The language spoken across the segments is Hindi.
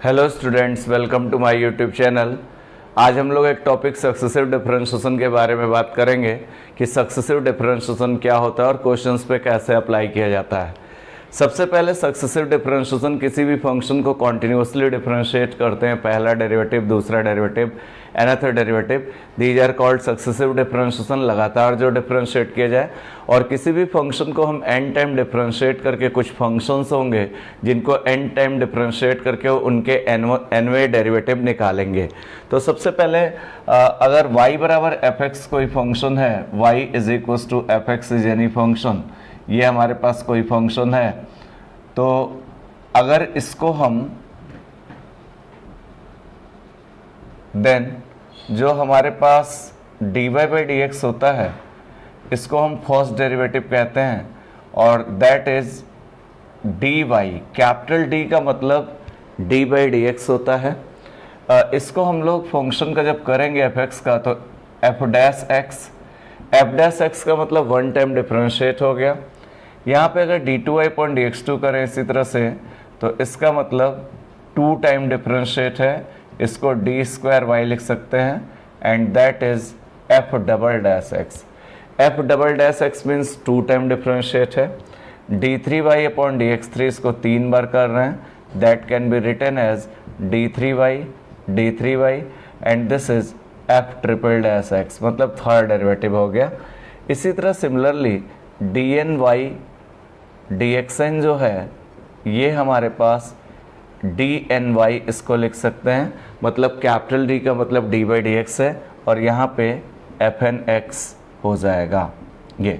Hello students, welcome to my YouTube channel. आज हम लोग एक टॉपिक सक्सेसिव डिफरेंशिएशन के बारे में बात करेंगे कि सक्सेसिव डिफरेंशिएशन क्या होता है और क्वेश्चंस पे कैसे अप्लाई किया जाता है। सबसे पहले सक्सेसिव डिफरेंशिएशन किसी भी फंक्शन को कॉन्टिन्यूसली डिफरेंशिएट करते हैं, पहला डेरिवेटिव, दूसरा derivative, another derivative. These are called successive differentiation, लगातार जो डिफरेंशिएट किया जाए। और किसी भी फंक्शन को हम एन टाइम डिफरेंशिएट करके, कुछ फंक्शंस होंगे जिनको एन टाइम डिफरेंशिएट करके उनके एनवे डेरिवेटिव निकालेंगे। तो सबसे पहले अगर y बराबर एफ एक्स कोई फंक्शन है, y is equal to F X is any function, ये हमारे पास कोई फंक्शन है, तो अगर इसको हम देन जो हमारे पास dy बाई डी एक्स होता है इसको हम फर्स्ट डेरिवेटिव कहते हैं, और that is dy, capital D का मतलब d बाई डी एक्स होता है। इसको हम लोग फंक्शन का जब करेंगे एफ एक्स का, तो एफ डैश एक्स का मतलब वन टाइम डिफरेंशिएट हो गया। यहाँ पे अगर D two Y point D x two करें इसी तरह से, तो इसका मतलब टू टाइम डिफरेंशिएट है, इसको डी स्क्वायर वाई लिख सकते हैं, and that is f double dash x. F double dash x means two time differentiate है। D three Y upon D x three, इसको तीन बार कर रहे हैं, that can be written as d three y, and this is f triple dash x, मतलब थर्ड डेरिवेटिव हो गया। इसी तरह similarly d n y d x n जो है, ये हमारे पास डी एन वाई इसको लिख सकते हैं, मतलब कैपिटल डी का मतलब डी बाई डी एक्स है, और यहाँ पे एफ एन एक्स हो जाएगा ये।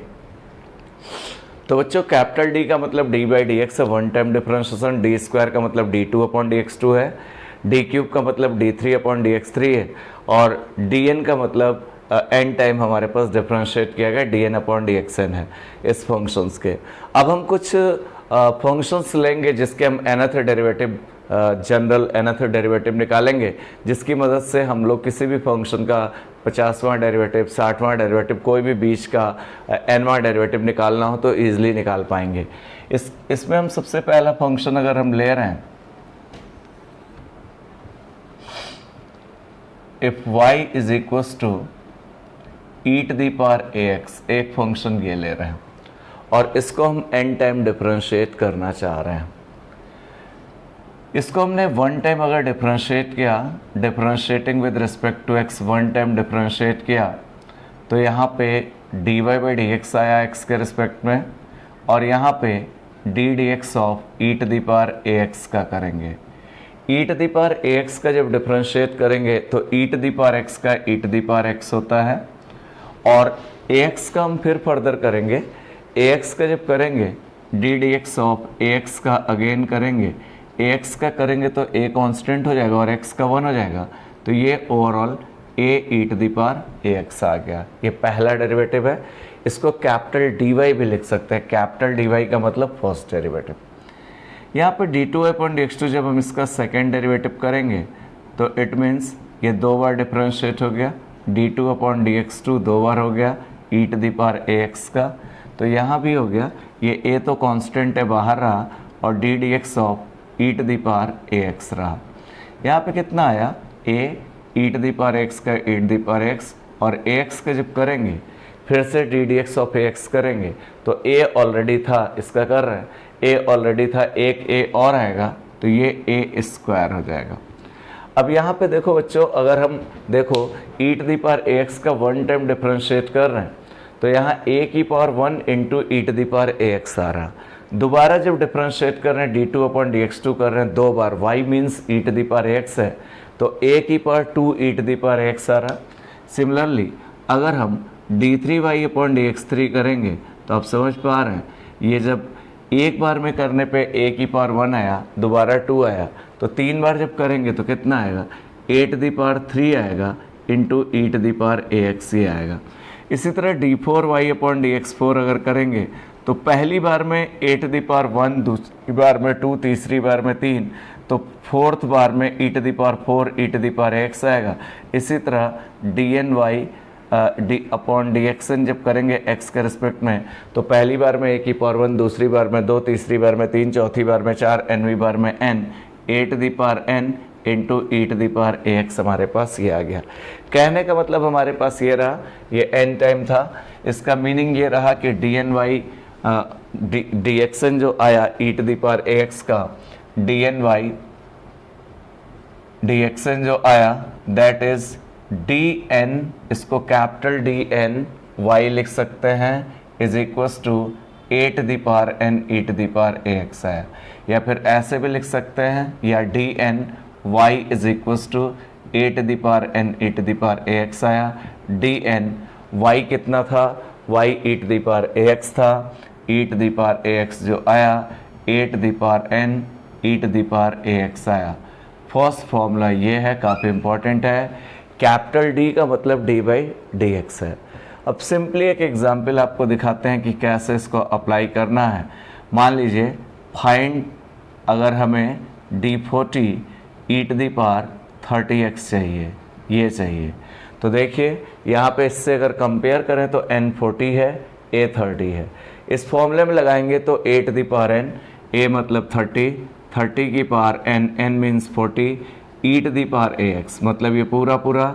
तो बच्चों, कैपिटल डी का मतलब डी बाई डी एक्स है, one time differentiation. D square का मतलब D two upon D x two है, डी क्यूब का मतलब D three upon D x three है, और डी एन का मतलब एन टाइम हमारे पास डिफरेंशिएट किया गया D N upon D x N है इस फंक्शंस के। अब हम कुछ फंक्शंस लेंगे जिसके हम nth derivative, general nth derivative निकालेंगे, जिसकी मदद से हम लोग किसी भी फंक्शन का 50वां डेरिवेटिव, 60वां डेरिवेटिव, कोई भी बीच का एनवां डेरिवेटिव निकालना हो तो ईजिली निकाल पाएंगे। इसमें हम सबसे पहला फंक्शन अगर हम ले रहे हैं, if y is equals to E to the power A X, एक फंक्शन ये ले रहे हैं और इसको हम एन टाइम डिफरेंशिएट करना चाह रहे हैं। इसको हमने वन टाइम अगर डिफरेंशिएट किया, differentiating with respect to x, one time differentiate किया, तो यहाँ पे d y by D x आया एक्स के रिस्पेक्ट में, और यहाँ पे d D x of E to the power A x का करेंगे। E to the power A x का जब डिफरेंशिएट करेंगे तो e to the power x का ई टू दी पावर एक्स होता है, और ए एक्स का हम फिर फर्दर करेंगे। ए एक्स का जब करेंगे D D x of A x का अगेन करेंगे, ए एक्स का करेंगे तो ए कांस्टेंट हो जाएगा और एक्स का 1 हो जाएगा, तो ये overall a E to the power A x आ गया। ये पहला डेरिवेटिव है, इसको कैपिटल डी वाई भी लिख सकते हैं, कैपिटल डी वाई का मतलब फर्स्ट डेरिवेटिव। यहाँ पे D two upon D x two जब हम इसका सेकेंड डेरिवेटिव करेंगे तो इट मीन्स ये दो बार डिफरेंशिएट हो गया, d two upon D x two दो बार हो गया e to the power A x का, तो यहाँ भी हो गया। ये ए तो कांस्टेंट है, बाहर रहा, और D D x of E to the power A X रहा। यहाँ पे कितना आया, A E to the power x का ई टू दी पावर एक्स, और ए एक्स का जब करेंगे फिर से D D x of A X करेंगे, तो ए ऑलरेडी था, इसका कर रहे हैं, ए ऑलरेडी था, एक ए और आएगा तो ये ए स्क्वायर हो जाएगा। अब यहाँ पे देखो बच्चों, अगर हम देखो e to the power A x का वन टाइम डिफरेंशिएट कर रहे हैं, तो यहाँ ए की power 1 into E to the power A x आ रहा। दोबारा जब डिफरेंशिएट कर रहे हैं d two upon D x two कर रहे हैं दो बार, y means e to the power A x है, तो ए की power 2 e to the power A x आ रहा। सिमिलरली अगर हम D three Y upon D x three करेंगे, तो आप समझ पा रहे हैं, ये जब एक बार में करने पे ए की पावर 1 आया, दोबारा 2 आया, तो तीन बार जब करेंगे तो कितना आएगा, ए टू दी पावर 3 आएगा into E to the power A x ही आएगा। इसी तरह d four y upon D x four अगर करेंगे तो पहली बार में ए टू दी पावर 1, दूसरी बार में 2, तीसरी बार में 3, तो फोर्थ बार में e to the power 4 e to the power x आएगा। इसी तरह d n y d upon D x n जब करेंगे एक्स के रिस्पेक्ट में, तो पहली बार में ए की पावर 1, दूसरी बार में 2, तीसरी बार में 3, चौथी बार में 4, एनवीं बार में N A to the power N into E to the power A X हमारे पास ये आ गया। कहने का मतलब हमारे पास ये रहा, ये एन टाइम था, इसका मीनिंग ये रहा कि d n y d x n जो आया e to the power A x का d n y d x n जो आया दैट इज डी एन, इसको कैपिटल डी एन वाई लिख सकते हैं is equals to a to the power n e to the power A x आया, या फिर ऐसे भी लिख सकते हैं, या d n y is equals to a to the power n e to the power A x आया। डी एन वाई कितना था, y e to the power A x था, e to the power A x जो आया a to the power n e to the power A x आया। फर्स्ट फॉर्मूला ये है, काफ़ी इंपॉर्टेंट है। कैपिटल डी का मतलब डी बाई डी एक्स है। अब सिंपली एक एग्जाम्पल आपको दिखाते हैं कि कैसे इसको अप्लाई करना है। मान लीजिए फाइंड, अगर हमें D40 E to the power 30x चाहिए, ये चाहिए, तो देखिए यहाँ पे इससे अगर कंपेयर करें तो n 40 है, a 30 है। इस फॉर्मूले में लगाएंगे तो a to the power n, a मतलब 30, 30 की power n, n means 40, e to the power ax, मतलब ये पूरा पूरा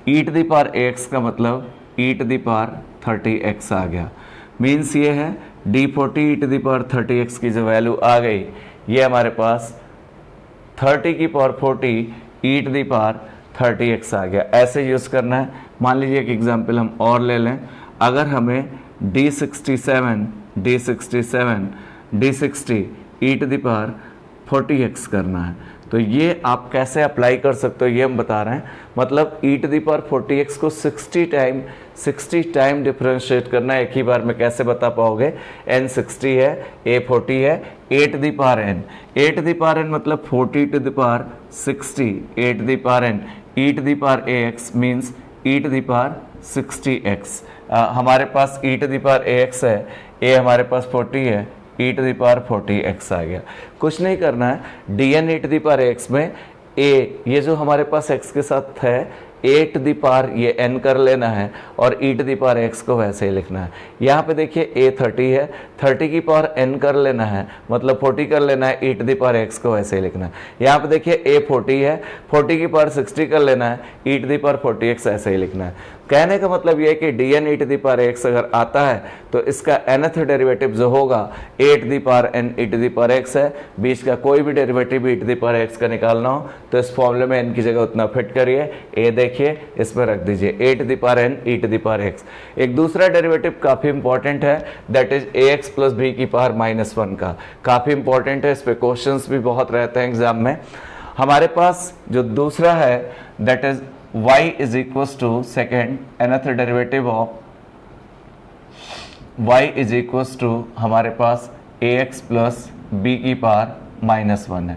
e to the power ax का मतलब e to the power 30x आ गया। मीन्स ये है D40 e to the power 30x की जो वैल्यू आ गई, ये हमारे पास 30 की power 40 e to the power 30x आ गया। ऐसे यूज़ करना है। मान लीजिए एक एग्जांपल हम और ले लें, अगर हमें D60 e to the power 40x करना है, तो ये आप कैसे अप्लाई कर सकते हो ये हम बता रहे हैं। मतलब e to the power 40x को 60 टाइम डिफरेंशिएट करना है एक ही बार में। कैसे बता पाओगे, n 60 है, a 40 है, a to the power n, a to the power n मतलब 40 to the power 60, a to the power n, e to the power ax means e to the power 60x। हमारे पास e to the power ax है, a हमारे पास 40 है, e to the power 40x आ गया। कुछ नहीं करना है, dn e to the power x में a, ये जो हमारे पास x के साथ है, a टू दी पावर ये n कर लेना है और e to the power x को वैसे ही लिखना है। यहाँ पे देखिए a 30 है, 30 की पावर n कर लेना है, मतलब 40 कर लेना है, e to the power x को वैसे ही लिखना है। यहाँ पे देखिए a 40 है, 40 की पावर 60 कर लेना है, e to the power 40x ऐसे ही लिखना है। कहने का मतलब ये है कि dn e to the power x अगर आता है तो इसका nth डेरिवेटिव जो होगा a to the power n e to the power x है। बीच का कोई भी derivative e to the power x का निकालना हो तो इस फॉर्मूले में n की जगह उतना फिट करिए, a देखिए इसमें रख दीजिए a to the power n e to the power x। एक दूसरा डेरिवेटिव काफ़ी इंपॉर्टेंट है, that is ax plus b की पावर -1 का। काफ़ी इंपॉर्टेंट है, इस पर क्वेश्चंस भी बहुत रहते हैं एग्जाम में। हमारे पास जो दूसरा है that is y is equals to second nth derivative of y is equals to हमारे पास ax प्लस b की पावर -1 है।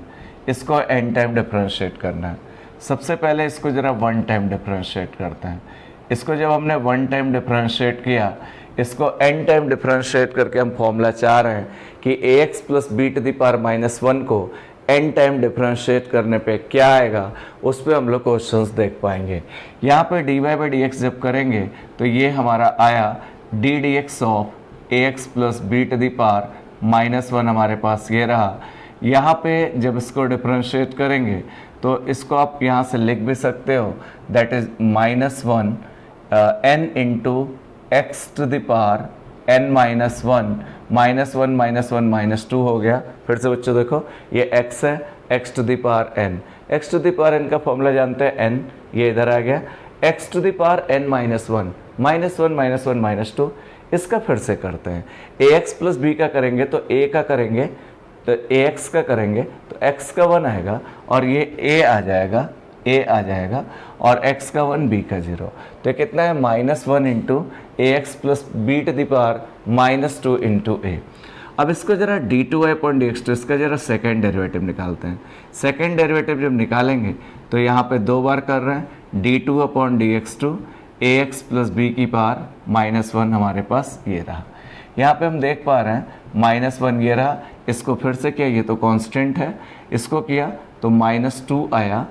इसको n टाइम डिफरेंशिएट करना है। सबसे पहले इसको जरा 1 टाइम डिफरेंशिएट करते हैं। इसको जब हमने 1 टाइम डिफरेंशिएट किया, इसको n टाइम डिफरेंशिएट करके हम फॉर्मूला चाह रहे हैं कि ax plus b to the power -1 को n टाइम डिफरेंशिएट करने पे क्या आएगा, उस पर हम लोग क्वेश्चंस देख पाएंगे। यहाँ पे dy बाई डी एक्स जब करेंगे तो ये हमारा आया d dx of ax plus b to the power -1 हमारे पास ये रहा। यहाँ पे जब इसको डिफरेंशिएट करेंगे तो इसको आप यहाँ से लिख भी सकते हो, that is -1 n into x to the power n -1 -2 हो गया। फिर से बच्चों देखो ये x है, x to the power n, x to the power n का फॉर्मूला जानते हैं n, ये इधर आ गया x to the power n -1 -2। इसका फिर से करते हैं, ax प्लस b का करेंगे तो a का करेंगे तो ax का करेंगे तो x का 1 आएगा और ये a आ जाएगा और x का 1 b का 0। तो ये कितना है -1 into ax plus b to the power -2 into a। अब इसको जरा d2y अपॉन dx2 इसका जरा सेकेंड डेरिवेटिव निकालते हैं। सेकेंड डेरिवेटिव जब निकालेंगे तो यहाँ पे 2 बार कर रहे हैं, d2 upon dx2 ax plus b की पावर -1 हमारे पास ये रहा। यहाँ पे हम देख पा रहे हैं -1 ये रहा। इसको फिर से किया, ये तो कांस्टेंट है, इसको किया तो -2 आया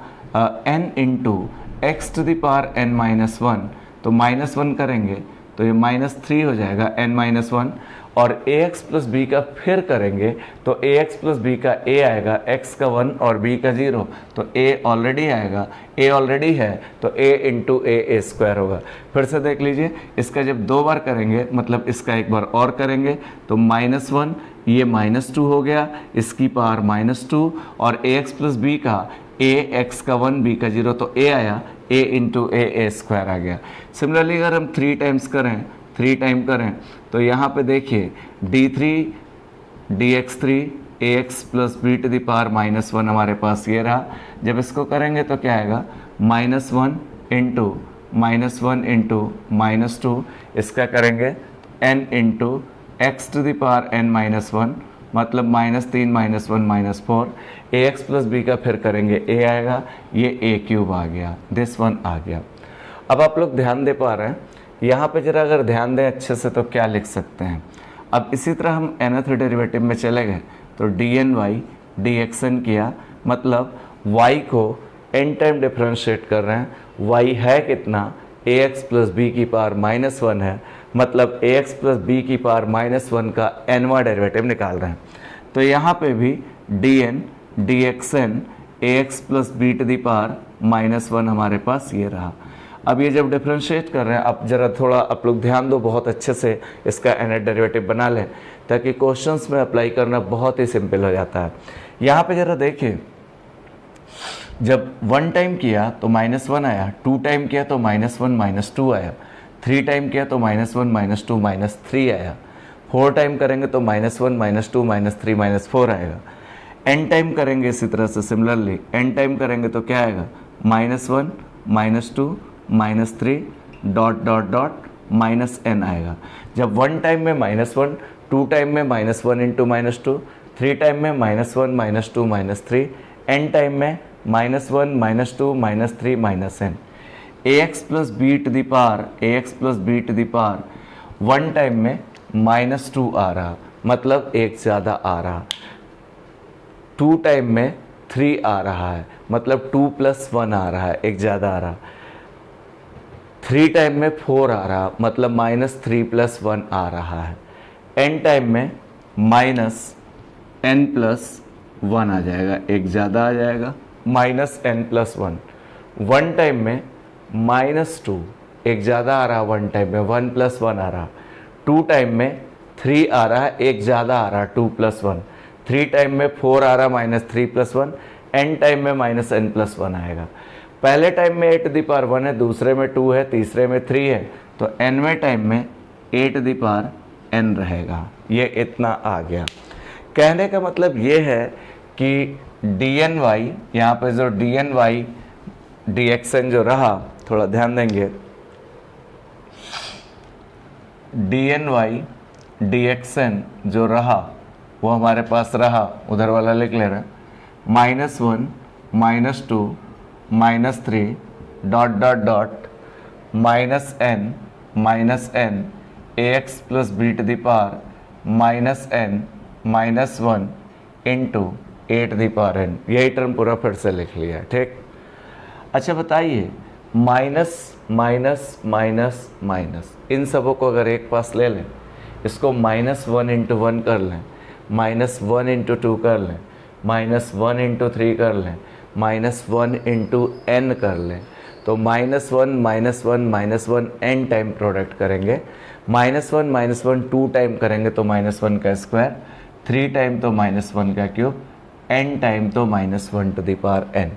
n into x to the power n -1, तो -1 करेंगे तो ये -3 हो जाएगा n -1 और ax प्लस बी का फिर करेंगे तो ax प्लस बी का a आएगा, x का 1 और b का 0, तो a ऑलरेडी आएगा, a ऑलरेडी है तो a इंटू ए स्क्वायर होगा। फिर से देख लीजिए, इसका जब 2 बार करेंगे मतलब इसका एक बार और करेंगे तो -1, ये -2 हो गया, इसकी पावर -2 और ax प्लस बी का a, x का 1, b का 0, तो a आया, a इंटू ए स्क्वायर आ गया। सिमिलरली अगर हम 3 टाइम करें तो यहाँ पे देखिए d3 dx3 ax plus b to the power -1 हमारे पास ये रहा। जब इसको करेंगे तो क्या आएगा, -1 इंटू -2, इसका करेंगे n into x to the power n-1, मतलब -3 -1 -4, ax प्लस बी का फिर करेंगे a आएगा, ये a क्यूब आ गया, दिस वन आ गया। अब आप लोग ध्यान दे पा रहे हैं, यहाँ पे जरा अगर ध्यान दें अच्छे से तो क्या लिख सकते हैं। अब इसी तरह हम nth डेरिवेटिव में चले गए तो dny dxn किया, मतलब y को n टाइम डिफरेंशिएट कर रहे हैं। y है कितना, ax प्लस बी की पावर -1 है, मतलब ax प्लस बी की पावर -1 का nवां डेरिवेटिव निकाल रहे हैं। तो यहाँ पे भी dn dxn ax plus b to the power -1 हमारे पास ये रहा। अब ये जब डिफरेंशिएट कर रहे हैं, अब ज़रा थोड़ा आप लोग ध्यान दो, बहुत अच्छे से इसका nth डेरिवेटिव बना लें ताकि क्वेश्चंस में अप्लाई करना बहुत ही सिंपल हो जाता है। यहाँ पे ज़रा देखिए, जब 1 टाइम किया तो -1 आया, 2 टाइम किया तो -1 -2 आया, 3 टाइम किया तो -1 -2 -3 आया, 4 टाइम करेंगे तो -1 -2 -3 -4 आएगा। n टाइम करेंगे इसी तरह से सिमिलरली, n टाइम करेंगे तो क्या आएगा, -1 -2 -3 डॉट डॉट डॉट -n आएगा। जब 1 टाइम में -1, 2 टाइम में -1 इंटू -2, 3 टाइम में -1 -2 -3, n टाइम में -1 -2 -3 -n। ax plus b to the power 1 time में -2 आ रहा, मतलब एक ज़्यादा आ रहा, 2 टाइम में 3 आ रहा है, मतलब 2 + 1 आ रहा है, एक ज़्यादा आ रहा, 3 टाइम में 4 आ रहा, मतलब -3 + 1 आ रहा है, n टाइम में -n + 1 आ जाएगा, एक ज़्यादा आ जाएगा, -n + 1। 1 टाइम में -2, एक ज़्यादा आ रहा, 1 टाइम में 1 + 1 आ रहा, 2 टाइम में 3 आ रहा है, एक ज़्यादा आ रहा, 2 + 1, 3 टाइम में 4 आ रहा, -3 + 1, n टाइम में -n + 1 आएगा। पहले टाइम में a टू दी पावर 1 है, दूसरे में 2 है, तीसरे में 3 है, तो nवें टाइम में a to the power n रहेगा। ये इतना आ गया। कहने का मतलब ये है कि dny, यहाँ पे जो dny dxn जो रहा, थोड़ा ध्यान देंगे, dny dxn जो रहा वो हमारे पास रहा, उधर वाला लिख ले रहे हैं, -1 -2 -3 dot dot dot -n ax plus b to the power -n -1 into a to the power n। यही टर्म पूरा फिर से लिख लिया है, ठीक। अच्छा बताइए, माइनस माइनस माइनस माइनस, इन सबों को अगर एक पास ले लें, इसको -1 इंटू 1 कर लें, -1 इंटू 2 कर लें, -1 इंटू 3 कर लें, -1 इंटू n कर लें, तो -1 n टाइम प्रोडक्ट करेंगे, -1 2 टाइम करेंगे तो -1 का स्क्वायर, 3 टाइम तो -1 का क्यूब, n टाइम तो -1 टू द पावर n।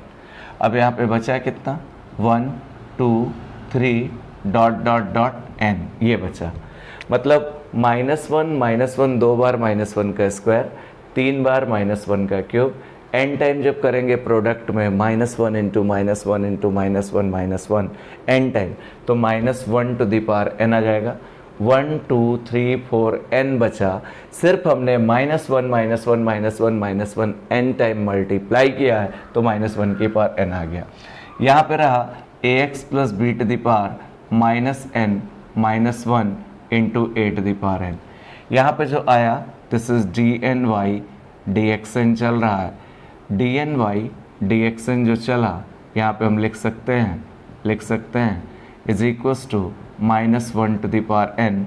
अब यहाँ पे बचा कितना, 1 2 3 डॉट डॉट डॉट n, ये बचा, मतलब -1 2 बार -1 का स्क्वायर, 3 बार -1 का क्यूब, n टाइम जब करेंगे प्रोडक्ट में -1 इंटू -1 इंटू -1 n टाइम, तो -1 टू द पावर n आ जाएगा। 1 2 3 4 n बचा, सिर्फ हमने -1 n टाइम मल्टीप्लाई किया है तो -1 की पावर n आ गया। यहाँ पे रहा ax plus b to the power -n -1 into a to the power n। यहाँ पे जो आया दिस इज dny dxn चल रहा है, dny dxn जो चला यहाँ पे हम लिख सकते हैं is equals to -1 to the power n।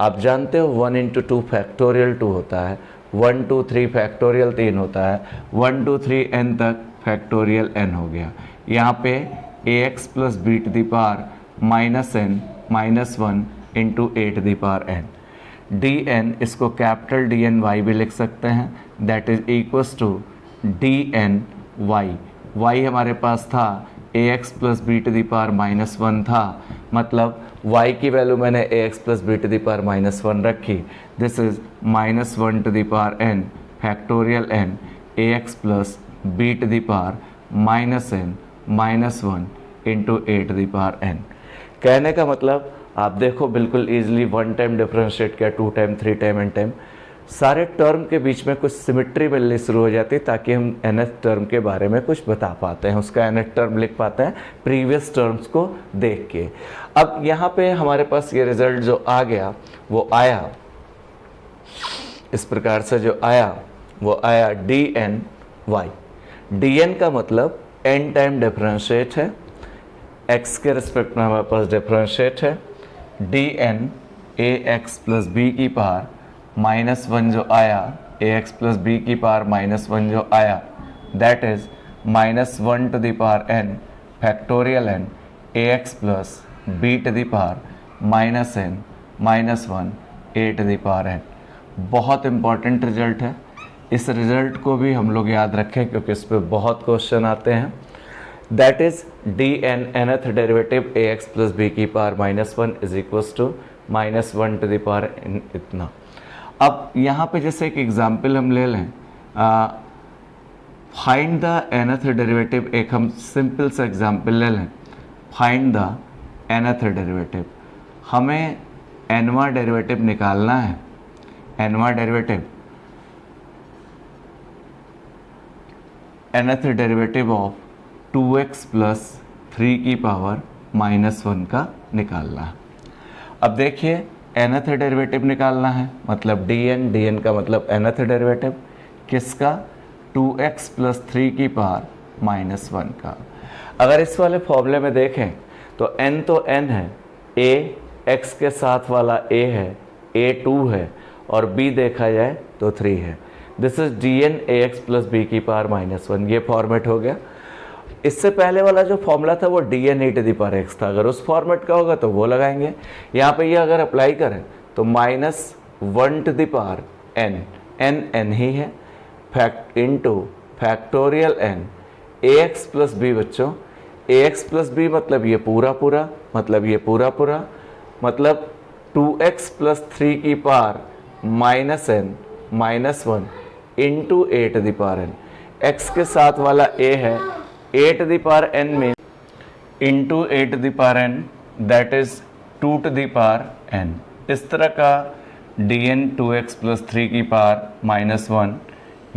आप जानते हो 1 इंटू 2 फैक्टोरियल 2 होता है, 1 2 3 फैक्टोरियल 3 होता है, 1 2 3 n तक फैक्टोरियल n हो गया। यहाँ पे ax plus b to the power minus n minus 1 into a to the power n। D n इसको कैपिटल डी एन वाई भी लिख सकते हैं, that is equals to d n y. Y हमारे पास था a x plus b to the power minus 1 था, मतलब y की वैल्यू मैंने a x plus b to the power minus 1 रखी। This is minus 1 to the power n factorial n a x plus b to the power minus n minus 1 into a to the power n। कहने का मतलब आप देखो बिल्कुल ईजिली 1 टाइम डिफरेंशिएट किया, 2 टाइम, 3 टाइम, n टाइम, सारे टर्म के बीच में कुछ सिमिट्री मिलनी शुरू हो जाती है ताकि हम nth टर्म के बारे में कुछ बता पाते हैं, उसका nth टर्म लिख पाते हैं प्रीवियस टर्म्स को देख के। अब यहाँ पे हमारे पास ये रिजल्ट जो आ गया वो आया इस प्रकार से, जो आया वो आया d n y. D n का मतलब n टाइम डिफरेंशिएट है, x के रिस्पेक्ट में हमारे पास डिफरेंशिएट है, d n a x plus b की पावर माइनस 1 जो आया, ए एक्स प्लस बी की पावर माइनस 1 जो आया, that is minus 1 to the power n factorial n a x plus b to the power minus n minus 1 a to the power n। बहुत इंपॉर्टेंट रिजल्ट है, इस रिजल्ट को भी हम लोग याद रखें क्योंकि इस पर बहुत क्वेश्चन आते हैं। That is d n nth derivative a x plus b की power minus 1 is equals to minus 1 to the power n इतना। अब यहाँ पे जैसे एक एग्जाम्पल हम ले लें, फाइंड द nth डेरिवेटिव, एक हम सिंपल सा एग्जाम्पल ले लें, फाइंड द nth डेरिवेटिव। हमें nवां डेरिवेटिव निकालना है, nवां derivative, nth derivative of 2x plus 3 की पावर माइनस 1 का निकालना है। अब देखिए nth डेरिवेटिव निकालना है, मतलब dn का मतलब nth डेरिवेटिव किसका, 2x प्लस 3 की पावर माइनस 1 का। अगर इस वाले फॉर्मूले में देखें तो n तो n है, a x के साथ वाला a है, a 2 है और b देखा जाए तो 3 है। This is dn ax plus b की पावर माइनस 1, ये फॉर्मेट हो गया। इससे पहले वाला जो फॉर्मूला था वो dn e to the power x था, अगर उस फॉर्मेट का होगा तो वो लगाएंगे। यहाँ पे ये अगर अप्लाई करें तो minus 1 to the power n ही है, fact into factorial n ax plus b। बच्चों ax प्लस b मतलब ये पूरा पूरा, मतलब ये पूरा पूरा, मतलब 2x प्लस 3 की power minus n minus 1 into a to the power n। x के साथ वाला a है, a to the power n में into a to the power n, that is 2 to the power n। इस तरह का dn 2x प्लस 3 की पावर माइनस 1,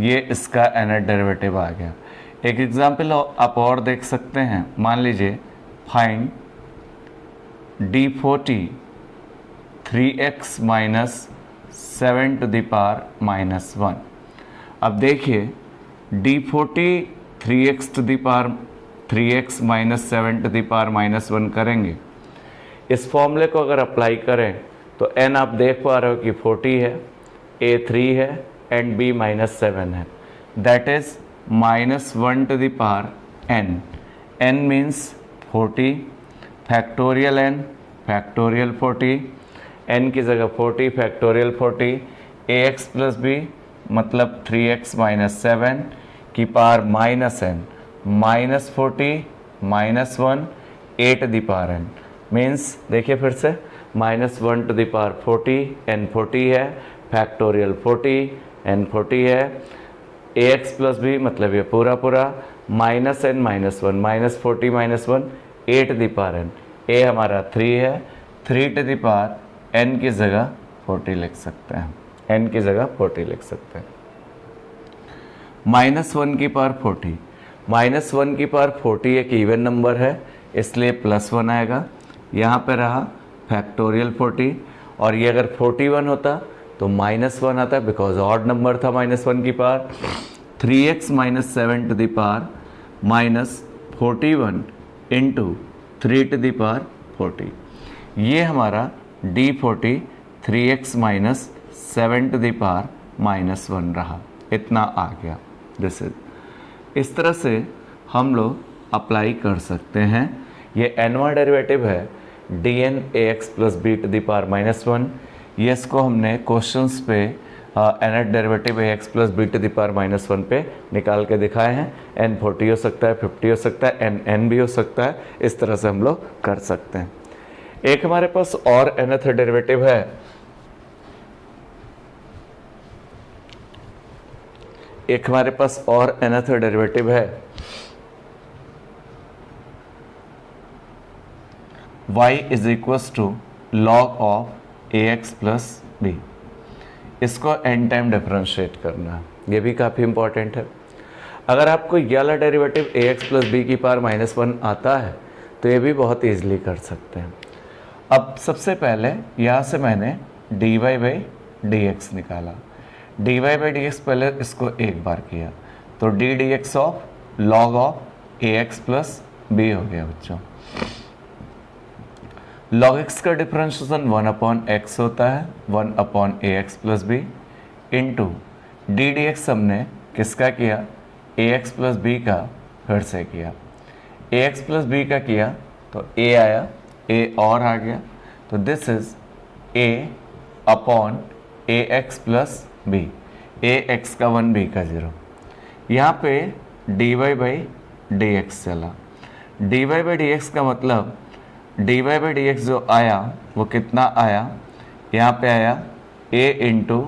ये इसका nth डेरिवेटिव आ गया। एक एग्जाम्पल आप और देख सकते हैं, मान लीजिए find d40 3x minus 7 to the power minus 1। अब देखिए d40 3x to the power 3x minus 7 to the power minus 1 करेंगे। इस फॉर्मूले को अगर अप्लाई करें तो n आप देख पा रहे हो कि 40 है, a 3 है एंड b माइनस 7 है, that is minus 1 to the power n। n means 40 factorial n factorial 40, n की जगह 40 फैक्टोरियल 40, ax प्लस b मतलब 3x माइनस 7 की power minus n minus 40 minus 1 a to the power n। Means देखिए फिर से minus 1 to the power 40, n 40 है, फैक्टोरियल 40, n 40 है, ax प्लस b मतलब ये पूरा पूरा, minus n minus 1 minus 40 minus 1 a to the power n। a हमारा 3 है, 3 टू द पावर n की जगह 40 लिख सकते हैं, n की जगह 40 लिख सकते हैं। माइनस 1 की पावर 40, माइनस 1 की पावर 40 एक इवन नंबर है इसलिए प्लस 1 आएगा, यहाँ पे रहा फैक्टोरियल 40, और ये अगर 41 होता तो माइनस 1 आता बिकॉज ऑड नंबर था माइनस 1 की power. 3x minus 7 to the power minus 41 into 3 to the power 40, ये हमारा d40 3x minus 7 to the power minus 1 रहा, इतना आ गया। दिस इज, इस तरह से हम लोग अप्लाई कर सकते हैं। ये nवां डेरिवेटिव है dn ax plus b to the power minus 1। ये इसको हमने क्वेश्चंस पे nth derivative ax plus b to the power minus 1 पे निकाल के दिखाए हैं। n 40 हो सकता है, 50 हो सकता है, n भी हो सकता है। इस तरह से हम लोग कर सकते हैं। एक हमारे पास और nth डेरिवेटिव है, एक हमारे पास और nth डेरिवेटिव है y is equals to log of ax plus b. इसको n टाइम डिफरेंशिएट करना है, ये भी काफ़ी इंपॉर्टेंट है। अगर आपको ये वाला डेरिवेटिव ax प्लस बी की पावर माइनस 1 आता है तो ये भी बहुत ईजिली कर सकते हैं। अब सबसे पहले यहाँ से मैंने dy बाई डी एक्स निकाला। dy बाई डी एक्स पहले इसको एक बार किया तो d D x of log of ax plus b हो गया बच्चों। log x का डिफरेंशिएशन 1 अपॉन एक्स होता है, 1 upon a x plus b into d D x हमने किसका किया, ए एक्स प्लस बी का फिर से किया। ए एक्स प्लस बी का किया तो ए आया, ए और आ गया, तो this is a upon a x plus b, a x का 1 बी का 0। यहाँ पे d y by D x चला। D y by D x का मतलब d y by D x जो आया वो कितना आया, यहाँ पे आया a into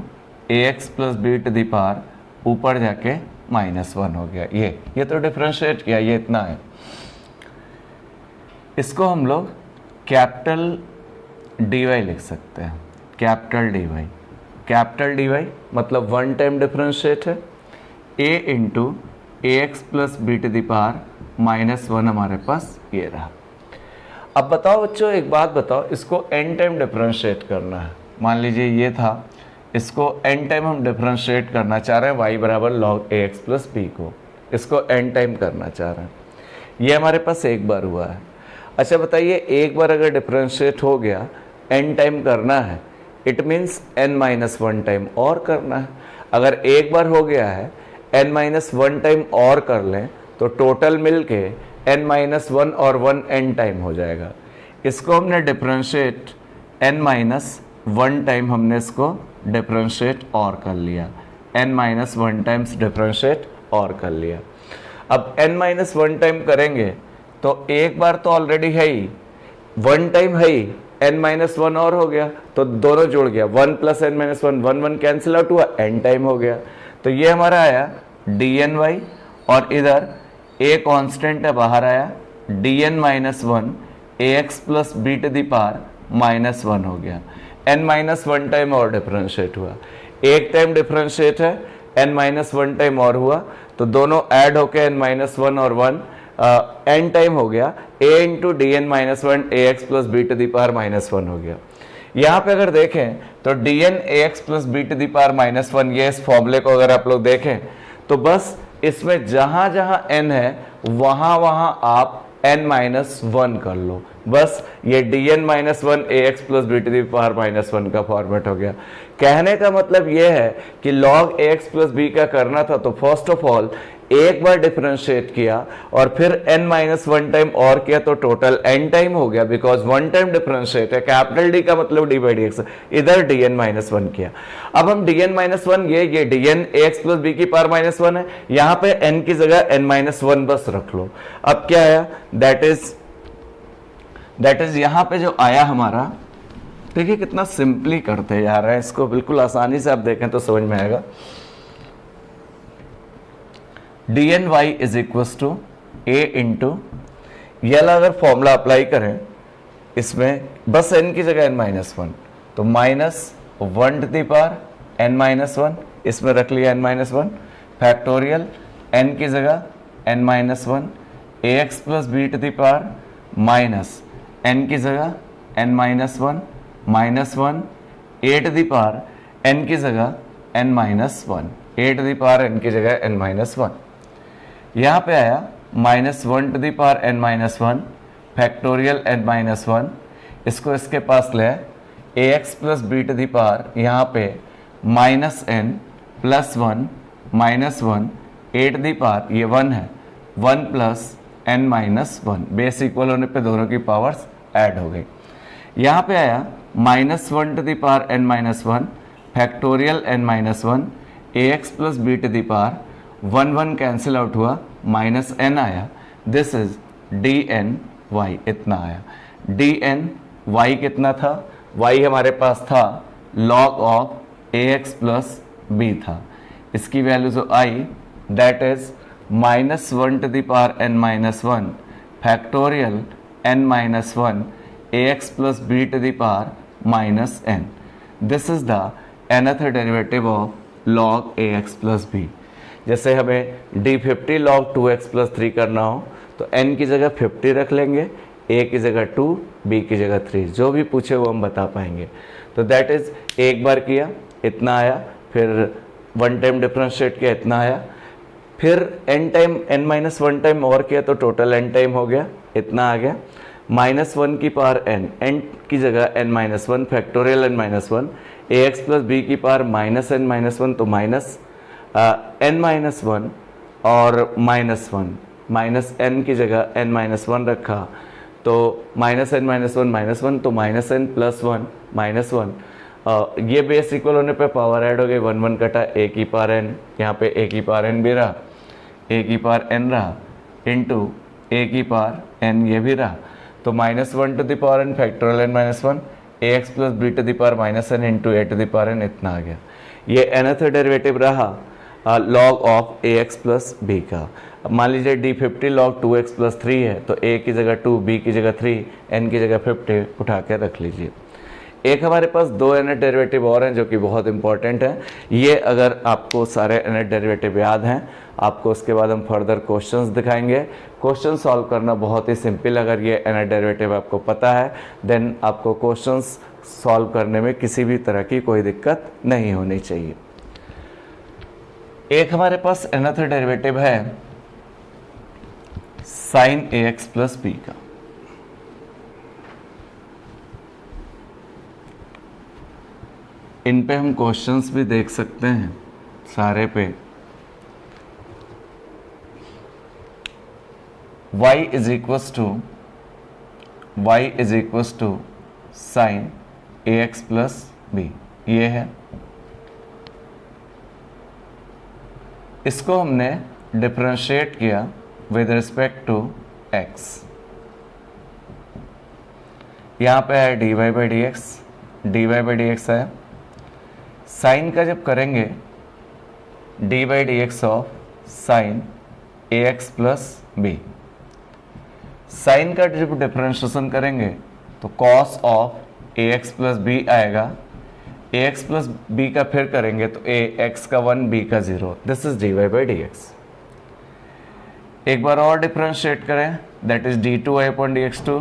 a x plus b to the power ऊपर जाके माइनस 1 हो गया। ये तो डिफरेंशिएट किया, ये इतना है। इसको हम लोग कैपिटल डी वाई लिख सकते हैं, capital d y. Capital d y मतलब 1 टाइम डिफरेंशिएट है, a into a x plus b to the power minus 1 हमारे पास ये रहा। अब बताओ बच्चों, एक बात बताओ, इसको n टाइम डिफरेंशिएट करना है। मान लीजिए ये था, इसको n टाइम हम डिफरेंशिएट करना चाह रहे हैं y बराबर log ax प्लस बी को, इसको n टाइम करना चाह रहे हैं। ये हमारे पास एक बार हुआ है। अच्छा बताइए, एक बार अगर डिफरेंशिएट हो गया, n टाइम करना है, it means n minus 1 time और करना है। अगर एक बार हो गया है, n माइनस 1 टाइम और कर लें तो टोटल मिल के n माइनस 1 और 1 n टाइम हो जाएगा। इसको हमने डिफरेंशिएट n माइनस 1 टाइम हमने इसको डिफरेंशिएट और कर लिया, n माइनस 1 टाइम्स डिफरेंशिएट और कर लिया। अब n माइनस 1 टाइम करेंगे तो एक बार तो ऑलरेडी है ही, 1 टाइम है ही, n माइनस 1 और हो गया तो दोनों जुड़ गया, 1 plus n minus 1, 1 1 cancel out हुआ, n टाइम हो गया। तो ये हमारा आया dny और इधर a कांस्टेंट है बाहर आया, dn minus 1 a x plus b to the power minus 1 हो गया। n माइनस 1 टाइम और डिफरेंशिएट हुआ, एक टाइम डिफरेंशिएट है, n माइनस 1 टाइम और हुआ तो दोनों ऐड होके n माइनस 1 और 1 n टाइम हो गया, a into d n minus 1 a x plus b to the power minus 1 हो गया। यहाँ पे अगर देखें तो d n a x plus b to the power minus 1, ये इस फॉर्मूले को अगर आप लोग देखें तो बस इसमें जहां जहां n है वहां वहां आप n माइनस 1 कर लो, बस ये dn minus 1 a x plus b to the power minus 1 का फॉर्मेट हो गया। कहने का मतलब ये है कि log ax प्लस बी का करना था तो फर्स्ट ऑफ ऑल एक बार डिफरेंशिएट किया और फिर n माइनस 1 टाइम और किया तो टोटल n टाइम हो गया, बिकॉज 1 टाइम डिफरेंशिएट है, कैपिटल D का मतलब d बाई डी एक्स, इधर dn माइनस 1 किया। अब हम dn माइनस 1 ये dn ax प्लस बी की पावर माइनस 1 है, यहाँ पे n की जगह n माइनस 1 बस रख लो। अब क्या आया, दैट इज यहाँ पे जो आया हमारा, देखिए कितना सिंपली करते जा रहे हैं इसको, बिल्कुल आसानी से आप देखें तो समझ में आएगा। dn y is equals to a into, ये अगर फॉर्मूला अप्लाई करें इसमें बस n की जगह n माइनस 1, तो minus 1 to the power n minus 1, इसमें रख लिया n माइनस 1, फैक्टोरियल n की जगह n minus 1, a x plus b to the power minus n की जगह n minus 1, minus 1, a to the power n की जगह n minus 1, a to the power n की जगह n माइनस 1। यहाँ पे आया minus 1 to the power n minus 1, factorial n minus 1, इसको इसके पास ले, a x plus b to the power यहाँ पे minus n plus one minus one, a to the power ये 1 है, 1 plus n minus one, base equal होने पे दोनों की पावर्स ऐड हो गई। यहाँ पे आया minus one to the power n minus one factorial n minus one, a x plus b to the power 1 1 cancel out हुआ, माइनस एन आया, this is d n y, इतना आया। डी एन वाई कितना था, वाई हमारे पास था log of A x plus b था, इसकी वैल्यू जो आई that is minus one to the power n minus one factorial n minus one a x plus b to the power minus n, this is the nth derivative of log ax plus b. जैसे हमें d50 log 2x प्लस 3 करना हो तो n की जगह 50 रख लेंगे, a की जगह 2, b की जगह 3, जो भी पूछे वो हम बता पाएंगे। तो दैट इज एक बार किया इतना आया, फिर वन टाइम डिफरेंशिएट किया इतना आया, फिर n time n minus one time और किया तो टोटल n टाइम हो गया, इतना आ गया। माइनस वन की पावर n की जगह n minus one factorial n minus one, a x plus b की power minus n minus one, तो माइनस एन माइनस वन और माइनस वन, माइनस एन की जगह एन माइनस वन रखा तो माइनस एन माइनस वन तो minus n plus one minus one, ये बेस इक्वल होने पे पावर ऐड हो गई, 1 1 कटा, ए की पावर एन, यहाँ पे ए की पावर एन भी रहा, ए की पावर एन रहा इंटू ए की पावर एन ये भी रहा, तो minus one to the power n factorial n minus one a x plus b to the power minus n into a to the power n, इतना आ गया। ये nth डेरिवेटिव रहा log of A x plus B का। अब मान लीजिए d50 लॉग 2x प्लस 3 है तो a की जगह 2, b की जगह 3, n की जगह 50 उठा के रख लीजिए। एक हमारे पास दो nth डेरिवेटिव और हैं जो कि बहुत इंपॉर्टेंट हैं। ये अगर आपको सारे nth डेरिवेटिव याद हैं, आपको उसके बाद हम फर्दर क्वेश्चंस दिखाएंगे। क्वेश्चन सॉल्व करना बहुत ही सिंपल, अगर ये nth डेरिवेटिव आपको पता है देन आपको क्वेश्चंस सॉल्व करने में किसी भी तरह की कोई दिक्कत नहीं होनी चाहिए। एक हमारे पास nth डेरिवेटिव है sign a x plus B का। इन पे हम क्वेश्चंस भी देख सकते हैं सारे पे। y is equals to sine a x plus b, ये है। इसको हमने डिफरेंशिएट किया विद रिस्पेक्ट टू x। यहाँ पे है dy बाई डी एक्स है। साइन का जब करेंगे d by D x of sine a x plus b, sine का जब डिफरेंशिएशन करेंगे तो cos of A x plus b आएगा। ए एक्स प्लस बी का फिर करेंगे तो ए एक्स का 1 बी का 0, this is d y by D x. एक बार और डिफरेंशिएट करें that is d two y upon D x two,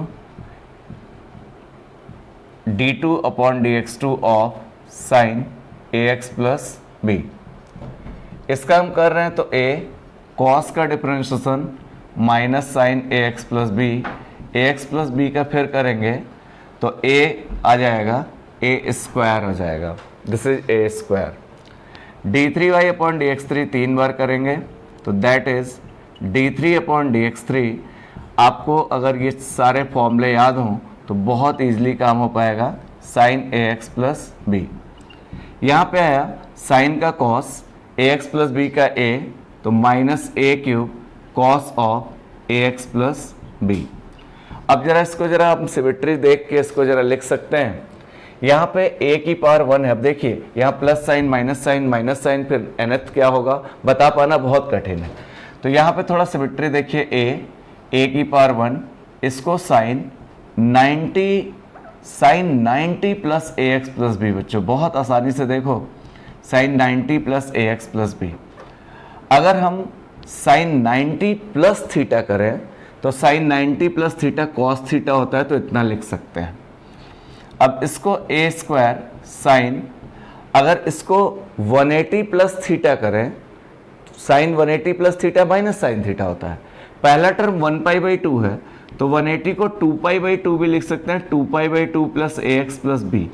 d two upon D x two of sine a x plus b. इसका हम कर रहे हैं तो ए कॉस का differentiation minus sine a x plus b, a x plus B का फिर करेंगे तो ए आ जाएगा ए स्क्वायर हो जाएगा, this is a square. D three Y upon D x three 3 बार करेंगे तो that is d three upon D x three. आपको अगर ये सारे फॉर्मूले याद हों तो बहुत ईजिली काम हो पाएगा, sine a x plus b. यहाँ पे आया साइन का cos a x plus B का ए, तो minus a cube cos of A x plus b. अब जरा इसको जरा हम सिमेट्री देख के इसको जरा लिख सकते हैं। यहाँ पे a की पावर 1 है। अब देखिए यहाँ प्लस साइन माइनस साइन फिर nth क्या होगा बता पाना बहुत कठिन है। तो यहाँ पे थोड़ा सिमेट्री देखिए, a की पावर 1, इसको sine 90 plus a x plus b. बच्चों बहुत आसानी से देखो, sine 90 plus a x plus b. अगर हम साइन 90 प्लस थीटा करें तो sine 90 plus theta cos theta होता है, तो इतना लिख सकते हैं। अब इसको ए स्क्वायर साइन, अगर इसको 180 प्लस थीटा करें तो sine 180 plus theta minus sine theta होता है। पहला टर्म 1 पाई बाई 2 है तो 180 को 2 पाई बाई 2 भी लिख सकते हैं, 2 pi by 2 plus a x plus b.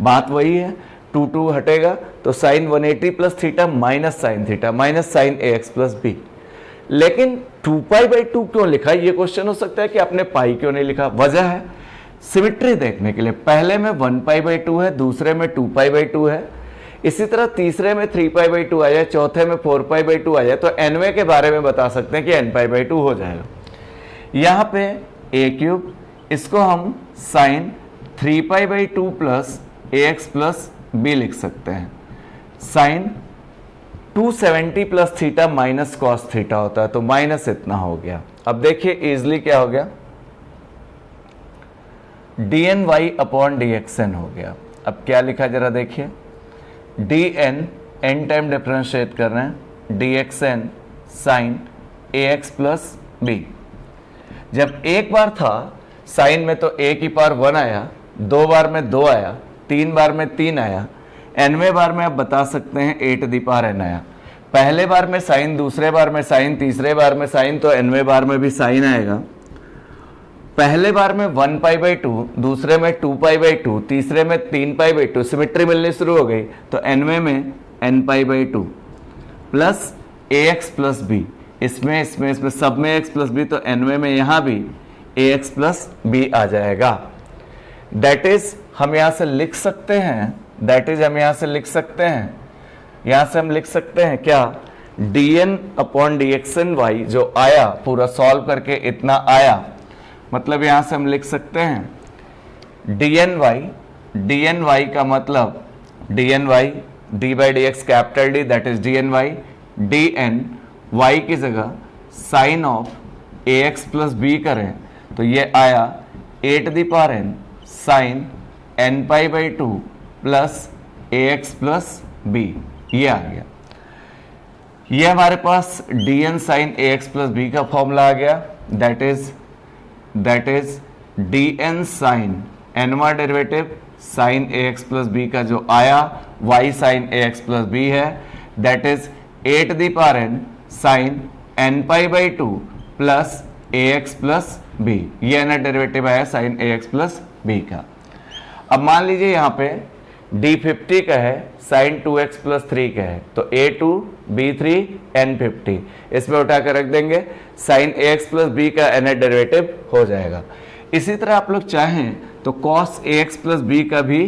बात वही है, 2 2 हटेगा तो sine 180 plus theta minus sine theta minus sine a x plus b. लेकिन 2π/2 क्यों लिखा, ये क्वेश्चन हो सकता है कि आपने पाई क्यों नहीं लिखा। वजह है सिमिट्री देखने के लिए, पहले में 1π/2 है, दूसरे में 2π/2 है, इसी तरह तीसरे में 3π/2 आ जाए, चौथे में 4π/2 आ जाए, तो nवें के बारे में बता सकते हैं कि nπ/2 हो जाएगा। यहाँ पे a³, इसको हम sine 3π/2 plus ax plus b लिख सकते हैं। Sine 270 plus theta minus cos theta होता है, तो माइनस इतना हो गया। अब देखिए इजली क्या हो गया, dny अपॉन dxn हो गया। अब क्या लिखा जरा देखिए, dn n टाइम डिफरेंशिएट कर रहे हैं, dxn sine ax plus b। जब एक बार था साइन में तो a की पावर 1 आया, 2 बार में 2 आया, 3 बार में 3 आया, nवें बार में आप बता सकते हैं a to the power n आया। पहले बार में साइन, दूसरे बार में साइन, तीसरे बार में साइन, तो nवें बार में भी साइन आएगा। पहले बार में 1π/2, दूसरे में 2π/2, तीसरे में 3π/2, सिमेट्री मिलनी शुरू हो गई, तो nवें में nπ/2 plus ax plus b, इसमें सब में x प्लस b, तो nवें में यहाँ भी ax प्लस b आ जाएगा। दैट इज हम यहाँ से लिख सकते हैं, यहाँ से हम लिख सकते हैं क्या, dn अपॉन dxn y जो आया पूरा सॉल्व करके इतना आया, मतलब यहाँ से हम लिख सकते हैं dny का मतलब dny d/dx capital D, that is dny, dn y की जगह sine of ax plus b करें तो ये आया a to the power n sine nπ/2 plus ax plus b, ये आ गया। ये हमारे पास dn sine ax plus b का फॉर्मूला आ गया, दैट इज dn साइन nवां derivative sine ax plus b का जो आया y sine ax plus b है, that is a to the power n sine nπ/2 plus ax plus b, ये ना डेरिवेटिव आया साइन ax प्लस b का। अब मान लीजिए यहाँ पे d50 का है, साइन 2x प्लस 3 का है, तो a2 b3 n50, इसमें उठा कर रख देंगे, साइन ax प्लस b का n डेरिवेटिव हो जाएगा। इसी तरह आप लोग चाहें तो cos ax प्लस b का भी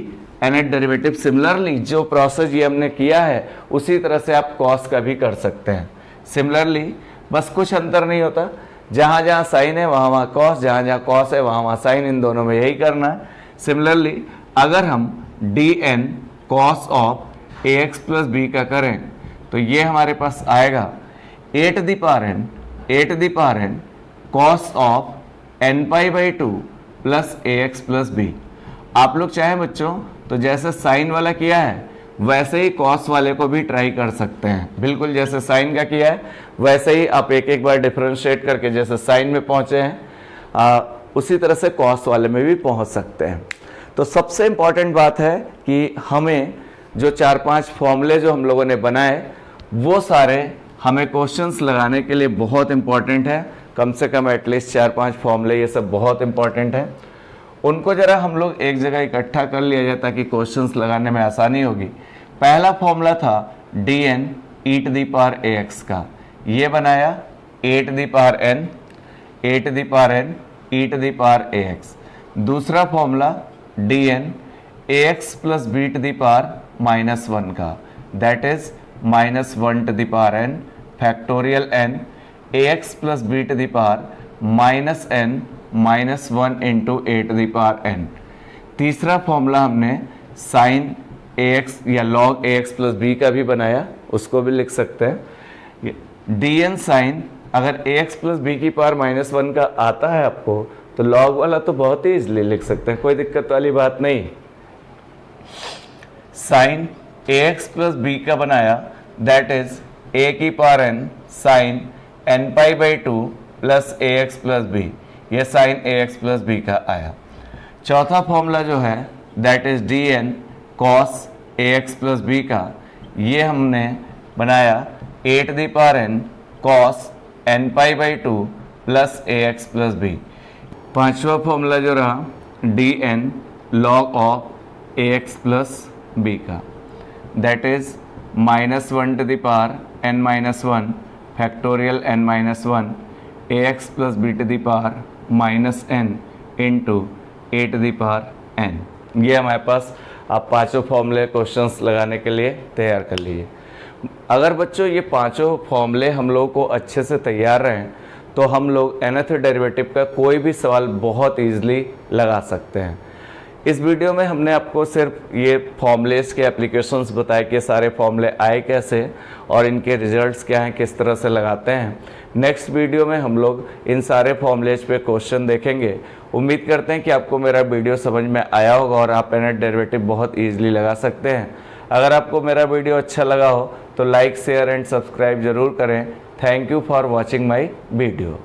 n डेरिवेटिव, सिमिलरली जो प्रोसेस ये हमने किया है उसी तरह से आप cos का भी कर सकते हैं। सिमिलरली बस कुछ अंतर नहीं होता, जहाँ जहाँ साइन है वहाँ वहाँ cos, जहाँ जहाँ cos है वहाँ वहाँ साइन, इन दोनों में यही करना है। सिमिलरली अगर हम dn cos of ax plus b का करें तो ये हमारे पास आएगा a to the power n cos of nπ/2 plus ax plus b। आप लोग चाहें बच्चों तो जैसे साइन वाला किया है वैसे ही cos वाले को भी ट्राई कर सकते हैं, बिल्कुल जैसे साइन का किया है वैसे ही आप एक एक बार डिफरेंशिएट करके जैसे साइन में पहुंचे हैं उसी तरह से cos वाले में भी पहुंच सकते हैं। तो सबसे इम्पॉर्टेंट बात है कि हमें जो 4-5 फॉर्मूले जो हम लोगों ने बनाए वो सारे हमें क्वेश्चंस लगाने के लिए बहुत इम्पॉर्टेंट है, कम से कम एटलीस्ट 4-5 फॉर्मूले ये सब बहुत इम्पॉर्टेंट है। उनको ज़रा हम लोग एक जगह इकट्ठा कर लिया जाए ताकि क्वेश्चंस लगाने में आसानी होगी। पहला फॉर्मूला था dn e to the power ax का, ये बनाया a to the power n e to the power ax। दूसरा formula dn ax plus b to the power -1 का, that is -1 to the power n factorial n ax plus b to the power -n -1 into a to the power n। तीसरा फॉर्मूला हमने साइन ax या log ax प्लस b का भी बनाया, उसको भी लिख सकते हैं। dn साइन अगर ax प्लस b की पावर -1 का आता है आपको तो log वाला तो बहुत ही इजली लिख सकते हैं, कोई दिक्कत वाली बात नहीं। साइन ax प्लस b का बनाया, दैट इज a की power n sine nπ/2 plus ax plus b, ये साइन ax प्लस b का आया। चौथा फॉर्मूला जो है that is dn cos ax plus b का, ये हमने बनाया a to the power n cos nπ/2 plus ax plus b। पांचवा फॉर्मूला जो रहा dn log of ax plus B का, that is -1 to the power n-1 factorial n-1 ax plus b to the power -n into a to the power n। ये हमारे पास आप पांचों फॉर्मूले क्वेश्चंस लगाने के लिए तैयार कर लीजिए। अगर बच्चों ये पांचों फॉर्मूले हम लोग को अच्छे से तैयार रहें तो हम लोग nth डेरिवेटिव का कोई भी सवाल बहुत ईजिली लगा सकते हैं। इस वीडियो में हमने आपको सिर्फ ये फॉर्मूलेस के एप्लीकेशंस बताए कि सारे फॉर्मूले आए कैसे और इनके रिजल्ट्स क्या हैं, किस तरह से लगाते हैं। नेक्स्ट वीडियो में हम लोग इन सारे फॉर्मूलेस पे क्वेश्चन देखेंगे। उम्मीद करते हैं कि आपको मेरा वीडियो समझ में आया होगा और आप nth डेरिवेटिव बहुत ईजिली लगा सकते हैं। अगर आपको मेरा वीडियो अच्छा लगा हो तो लाइक, शेयर एंड सब्सक्राइब जरूर करें। Thank you for watching my video.